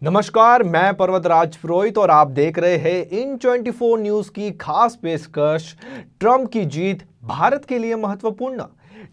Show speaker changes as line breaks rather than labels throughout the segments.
नमस्कार, मैं पर्वतराज पुरोहित और आप देख रहे हैं इन 24 न्यूज की खास पेशकश। ट्रंप की जीत भारत के लिए महत्वपूर्ण।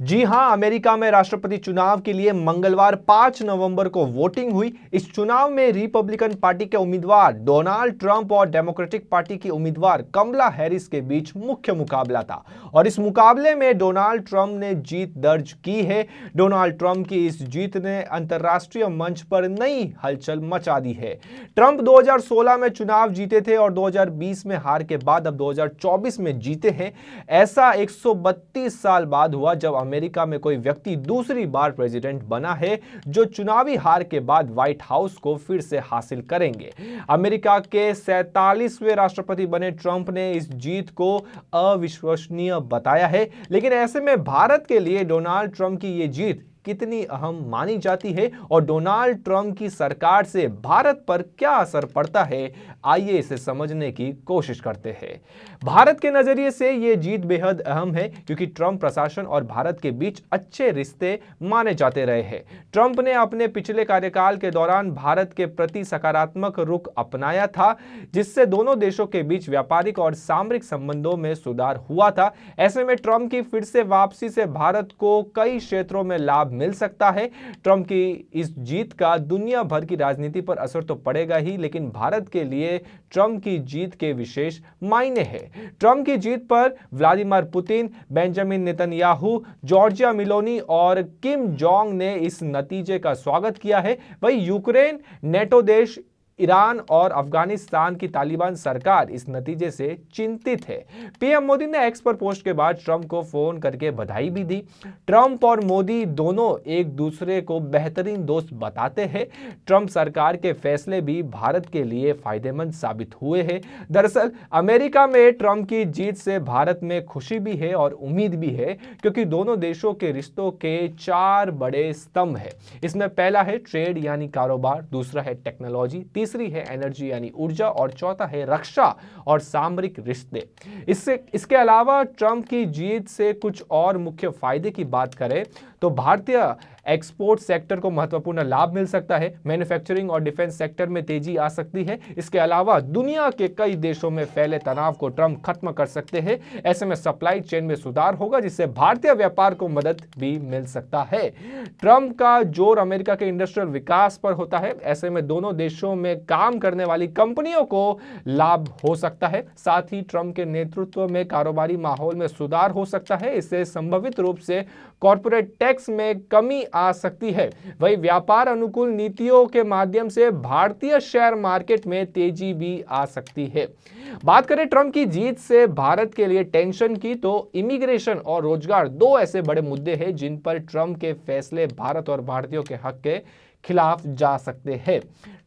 जी हां, अमेरिका में राष्ट्रपति चुनाव के लिए मंगलवार 5 नवंबर को वोटिंग हुई। इस चुनाव में रिपब्लिकन पार्टी के उम्मीदवार डोनाल्ड ट्रंप और डेमोक्रेटिक पार्टी की उम्मीदवार कमला हैरिस के बीच मुख्य मुकाबला था और इस मुकाबले में डोनाल्ड ट्रंप ने जीत दर्ज की है। डोनाल्ड ट्रंप की इस जीत ने अंतर्राष्ट्रीय मंच पर नई हलचल मचा दी है। ट्रंप 2016 में चुनाव जीते थे और 2020 में हार के बाद अब 2024 में जीते हैं। ऐसा 132 साल बाद हुआ जब अमेरिका में कोई व्यक्ति दूसरी बार प्रेसिडेंट बना है जो चुनावी हार के बाद व्हाइट हाउस को फिर से हासिल करेंगे। अमेरिका के 47वें राष्ट्रपति बने ट्रंप ने इस जीत को अविश्वसनीय बताया है, लेकिन ऐसे में भारत के लिए डोनाल्ड ट्रंप की यह जीत कितनी अहम मानी जाती है और डोनाल्ड ट्रंप की सरकार से भारत पर क्या असर पड़ता है, आइए इसे समझने की कोशिश करते हैं। भारत के नजरिए से यह जीत बेहद अहम है क्योंकि ट्रंप प्रशासन और भारत के बीच अच्छे रिश्ते माने जाते रहे हैं। ट्रंप ने अपने पिछले कार्यकाल के दौरान भारत के प्रति सकारात्मक रुख अपनाया था, जिससे दोनों देशों के बीच व्यापारिक और सामरिक संबंधों में सुधार हुआ था। ऐसे में ट्रंप की फिर से वापसी से भारत को कई क्षेत्रों में लाभ मिल सकता है। ट्रंप की इस जीत का दुनिया भर की राजनीति पर असर तो पड़ेगा ही, लेकिन भारत के लिए ट्रंप की जीत के विशेष मायने हैं। ट्रंप की जीत पर Vladimir Putin, Benjamin Netanyahu, Giorgia Meloni और किम जोंग ने इस नतीजे का स्वागत किया है। वहीं यूक्रेन, नेटो देश, ईरान और अफगानिस्तान की तालिबान सरकार इस नतीजे से चिंतित है। पीएम मोदी ने एक्स पर पोस्ट के बाद ट्रंप को फोन करके बधाई भी दी। ट्रंप और मोदी दोनों एक दूसरे को बेहतरीन दोस्त बताते हैं। ट्रंप सरकार के फैसले भी भारत के लिए फायदेमंद साबित हुए हैं। दरअसल अमेरिका में ट्रंप की जीत से भारत में खुशी भी है और उम्मीद भी है, क्योंकि दोनों देशों के रिश्तों के 4 बड़े स्तंभ है। इसमें पहला है ट्रेड यानी कारोबार, दूसरा है टेक्नोलॉजी, तीसरी है एनर्जी यानी ऊर्जा और चौथा है रक्षा और सामरिक रिश्ते। इसके अलावा ट्रंप की जीत से कुछ और मुख्य फायदे की बात करें तो भारतीय एक्सपोर्ट सेक्टर को महत्वपूर्ण लाभ मिल सकता है। मैन्युफैक्चरिंग और डिफेंस सेक्टर में तेजी आ सकती है। इसके अलावा दुनिया के कई देशों में फैले तनाव को ट्रंप खत्म कर सकते हैं। ऐसे में सप्लाई चेन में सुधार होगा, जिससे भारतीय व्यापार को मदद भी मिल सकता है। ट्रंप का जोर अमेरिका के इंडस्ट्रियल विकास पर होता है। ऐसे में दोनों देशों में काम करने वाली कंपनियों को लाभ हो सकता है। साथ ही ट्रंप के नेतृत्व में कारोबारी माहौल में सुधार हो सकता है। इससे संभावित रूप से कॉर्पोरेट टैक्स में कमी आ सकती है। वही व्यापार अनुकूल नीतियों के माध्यम से भारतीय शेयर मार्केट में तेजी भी आ सकती है। बात करें ट्रंप की जीत से भारत के लिए टेंशन की, तो इमिग्रेशन और रोजगार 2 ऐसे बड़े मुद्दे हैं जिन पर ट्रंप के फैसले भारत और भारतीयों के हक के खिलाफ जा सकते हैं।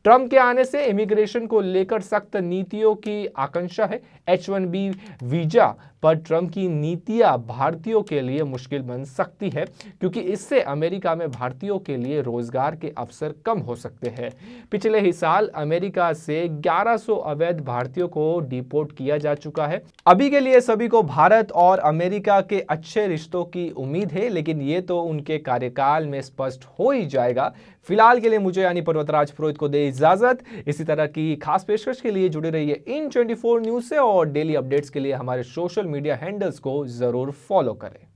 ट्रंप के आने से इमिग्रेशन को लेकर सख्त नीतियों की आकांक्षा है। H-1B वीजा पर ट्रंप की नीतियां भारतीयों के लिए मुश्किल बन सकती है, क्योंकि इससे अमेरिका में भारतीयों के लिए रोजगार के अवसर कम हो सकते हैं। पिछले ही साल अमेरिका से 1100 अवैध भारतीयों को डिपोर्ट किया जा चुका है। अभी के लिए सभी को भारत और अमेरिका के अच्छे रिश्तों की उम्मीद है, लेकिन ये तो उनके कार्यकाल में स्पष्ट हो ही जाएगा। फिलहाल के लिए मुझे यानी पर्वतराज पुरोहित को दे इजाजत। इसी तरह की खास पेशकश के लिए जुड़े रहिए इन 24 न्यूज से और डेली अपडेट्स के लिए हमारे सोशल मीडिया हैंडल्स को जरूर फॉलो करें।